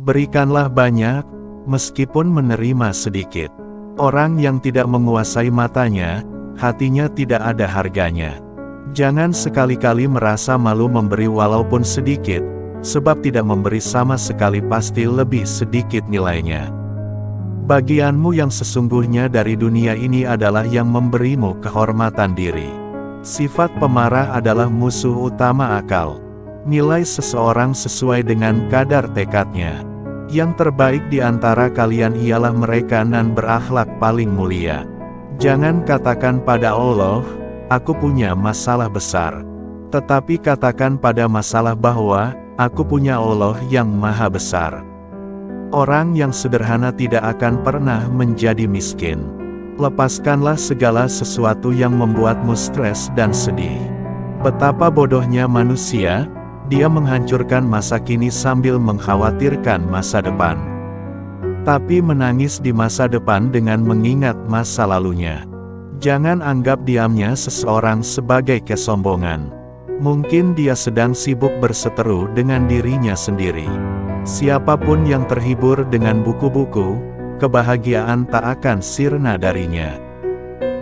Berikanlah banyak, meskipun menerima sedikit. Orang yang tidak menguasai matanya, hatinya tidak ada harganya. Jangan sekali-kali merasa malu memberi walaupun sedikit, sebab tidak memberi sama sekali pasti lebih sedikit nilainya. Bagianmu yang sesungguhnya dari dunia ini adalah yang memberimu kehormatan diri. Sifat pemarah adalah musuh utama akal. Nilai seseorang sesuai dengan kadar tekadnya. Yang terbaik di antara kalian ialah mereka yang berakhlak paling mulia. Jangan katakan pada Allah, aku punya masalah besar. Tetapi katakan pada masalah bahwa, aku punya Allah yang maha besar. Orang yang sederhana tidak akan pernah menjadi miskin. Lepaskanlah segala sesuatu yang membuatmu stres dan sedih. Betapa bodohnya manusia, dia menghancurkan masa kini sambil mengkhawatirkan masa depan. Tapi menangis di masa depan dengan mengingat masa lalunya. Jangan anggap diamnya seseorang sebagai kesombongan. Mungkin dia sedang sibuk berseteru dengan dirinya sendiri. Siapapun yang terhibur dengan buku-buku, kebahagiaan tak akan sirna darinya.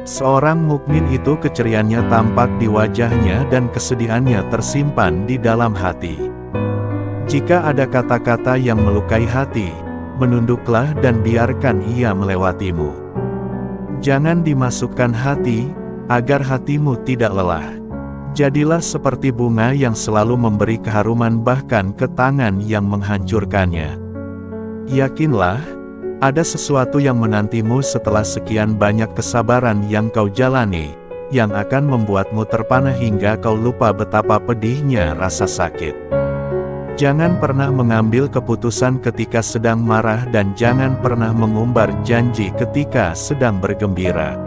Seorang mukmin itu keceriaannya tampak di wajahnya dan kesedihannya tersimpan di dalam hati. Jika ada kata-kata yang melukai hati, menunduklah dan biarkan ia melewatimu. Jangan dimasukkan hati, agar hatimu tidak lelah. Jadilah seperti bunga yang selalu memberi keharuman bahkan ke tangan yang menghancurkannya. Yakinlah, ada sesuatu yang menantimu setelah sekian banyak kesabaran yang kau jalani, yang akan membuatmu terpana hingga kau lupa betapa pedihnya rasa sakit. Jangan pernah mengambil keputusan ketika sedang marah dan jangan pernah mengumbar janji ketika sedang bergembira.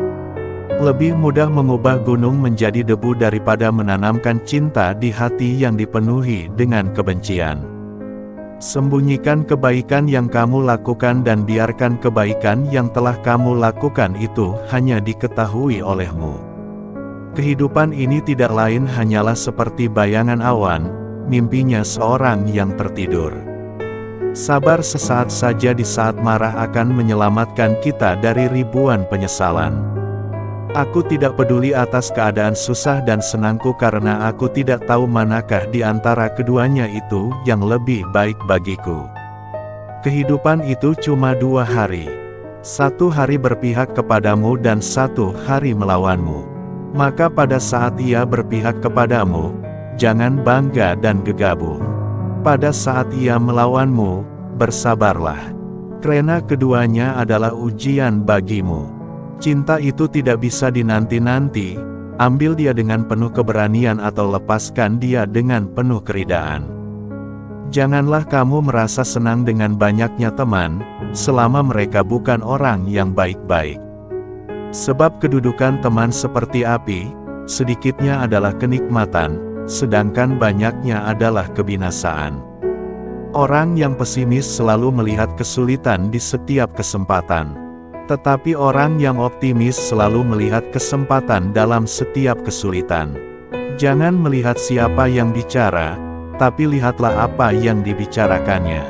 Lebih mudah mengubah gunung menjadi debu daripada menanamkan cinta di hati yang dipenuhi dengan kebencian. Sembunyikan kebaikan yang kamu lakukan dan biarkan kebaikan yang telah kamu lakukan itu hanya diketahui olehmu. Kehidupan ini tidak lain hanyalah seperti bayangan awan, mimpinya seorang yang tertidur. Sabar sesaat saja di saat marah akan menyelamatkan kita dari ribuan penyesalan. Aku tidak peduli atas keadaan susah dan senangku karena aku tidak tahu manakah di antara keduanya itu yang lebih baik bagiku. Kehidupan itu cuma 2 hari. 1 hari berpihak kepadamu dan 1 hari melawanmu. Maka pada saat ia berpihak kepadamu, jangan bangga dan gegabah. Pada saat ia melawanmu, bersabarlah. Karena keduanya adalah ujian bagimu. Cinta itu tidak bisa dinanti-nanti, ambil dia dengan penuh keberanian atau lepaskan dia dengan penuh keridaan. Janganlah kamu merasa senang dengan banyaknya teman, selama mereka bukan orang yang baik-baik. Sebab kedudukan teman seperti api, sedikitnya adalah kenikmatan, sedangkan banyaknya adalah kebinasaan. Orang yang pesimis selalu melihat kesulitan di setiap kesempatan. Tetapi orang yang optimis selalu melihat kesempatan dalam setiap kesulitan. Jangan melihat siapa yang bicara, tapi lihatlah apa yang dibicarakannya.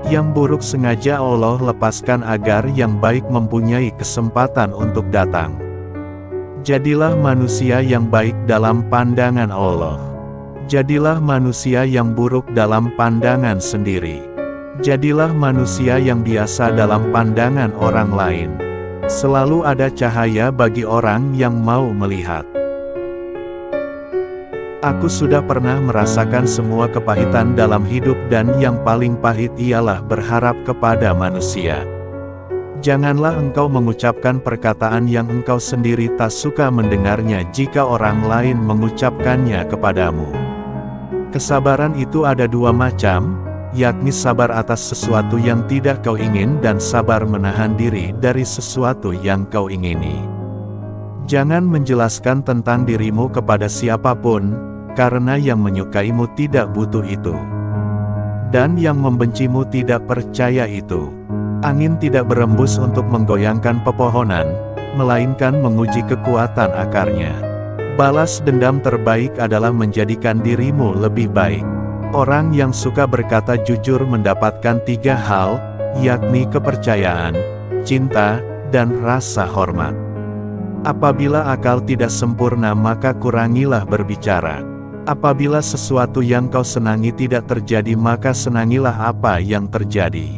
Yang buruk sengaja Allah lepaskan agar yang baik mempunyai kesempatan untuk datang. Jadilah manusia yang baik dalam pandangan Allah. Jadilah manusia yang buruk dalam pandangan sendiri. Jadilah manusia yang biasa dalam pandangan orang lain. Selalu ada cahaya bagi orang yang mau melihat. Aku sudah pernah merasakan semua kepahitan dalam hidup dan yang paling pahit ialah berharap kepada manusia. Janganlah engkau mengucapkan perkataan yang engkau sendiri tak suka mendengarnya jika orang lain mengucapkannya kepadamu. Kesabaran itu ada 2 macam, yakni sabar atas sesuatu yang tidak kau ingin dan sabar menahan diri dari sesuatu yang kau ingini. Jangan menjelaskan tentang dirimu kepada siapapun, karena yang menyukaimu tidak butuh itu. Dan yang membencimu tidak percaya itu. Angin tidak berembus untuk menggoyangkan pepohonan, melainkan menguji kekuatan akarnya. Balas dendam terbaik adalah menjadikan dirimu lebih baik. Orang yang suka berkata jujur mendapatkan 3 hal, yakni kepercayaan, cinta, dan rasa hormat. Apabila akal tidak sempurna maka kurangilah berbicara. Apabila sesuatu yang kau senangi tidak terjadi maka senangilah apa yang terjadi.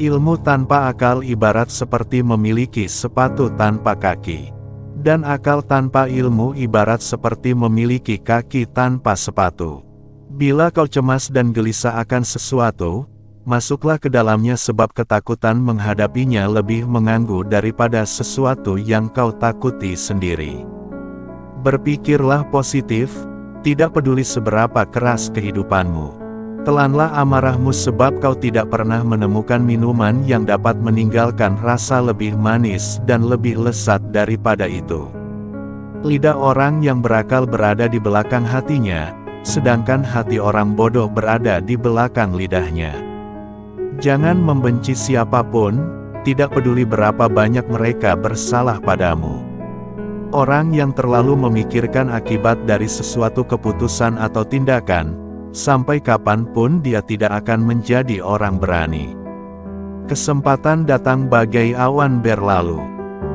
Ilmu tanpa akal ibarat seperti memiliki sepatu tanpa kaki. Dan akal tanpa ilmu ibarat seperti memiliki kaki tanpa sepatu. Bila kau cemas dan gelisah akan sesuatu, masuklah ke dalamnya sebab ketakutan menghadapinya lebih mengganggu daripada sesuatu yang kau takuti sendiri. Berpikirlah positif, tidak peduli seberapa keras kehidupanmu. Telanlah amarahmu sebab kau tidak pernah menemukan minuman yang dapat meninggalkan rasa lebih manis dan lebih lezat daripada itu. Lidah orang yang berakal berada di belakang hatinya, sedangkan hati orang bodoh berada di belakang lidahnya. Jangan membenci siapapun, tidak peduli berapa banyak mereka bersalah padamu. Orang yang terlalu memikirkan akibat dari sesuatu keputusan atau tindakan, sampai kapanpun dia tidak akan menjadi orang berani. Kesempatan datang bagai awan berlalu.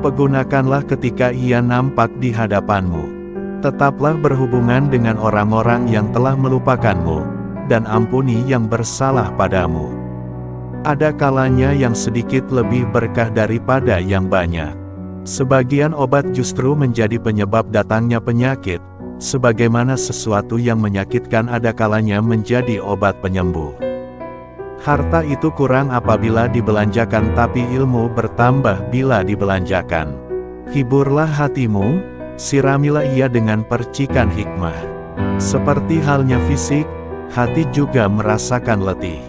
Pergunakanlah ketika ia nampak di hadapanmu. Tetaplah berhubungan dengan orang-orang yang telah melupakanmu, dan ampuni yang bersalah padamu. Ada kalanya yang sedikit lebih berkah daripada yang banyak. Sebagian obat justru menjadi penyebab datangnya penyakit, sebagaimana sesuatu yang menyakitkan ada kalanya menjadi obat penyembuh. Harta itu kurang apabila dibelanjakan tapi ilmu bertambah bila dibelanjakan. Hiburlah hatimu, siramilah ia dengan percikan hikmah. Seperti halnya fisik, hati juga merasakan letih.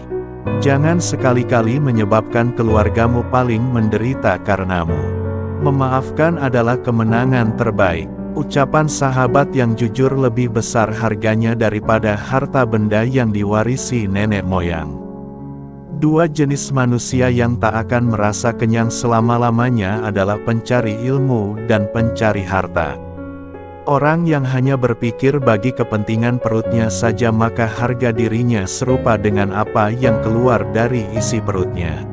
Jangan sekali-kali menyebabkan keluargamu paling menderita karenamu. Memaafkan adalah kemenangan terbaik. Ucapan sahabat yang jujur lebih besar harganya daripada harta benda yang diwarisi nenek moyang. 2 jenis manusia yang tak akan merasa kenyang selama-lamanya adalah pencari ilmu dan pencari harta. Orang yang hanya berpikir bagi kepentingan perutnya saja maka harga dirinya serupa dengan apa yang keluar dari isi perutnya.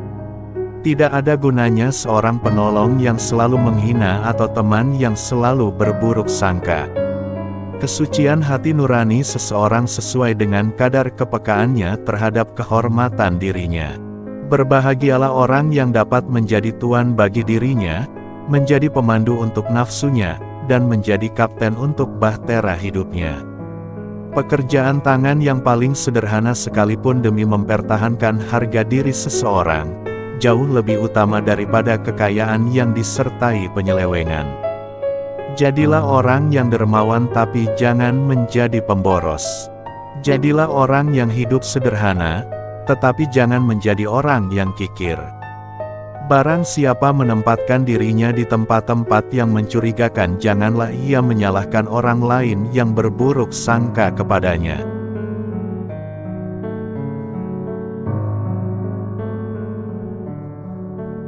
Tidak ada gunanya seorang penolong yang selalu menghina atau teman yang selalu berburuk sangka. Kesucian hati nurani seseorang sesuai dengan kadar kepekaannya terhadap kehormatan dirinya. Berbahagialah orang yang dapat menjadi tuan bagi dirinya, menjadi pemandu untuk nafsunya, dan menjadi kapten untuk bahtera hidupnya. Pekerjaan tangan yang paling sederhana sekalipun demi mempertahankan harga diri seseorang, jauh lebih utama daripada kekayaan yang disertai penyelewengan. Jadilah orang yang dermawan tapi jangan menjadi pemboros. Jadilah orang yang hidup sederhana, tetapi jangan menjadi orang yang kikir. Barang siapa menempatkan dirinya di tempat-tempat yang mencurigakan janganlah ia menyalahkan orang lain yang berburuk sangka kepadanya.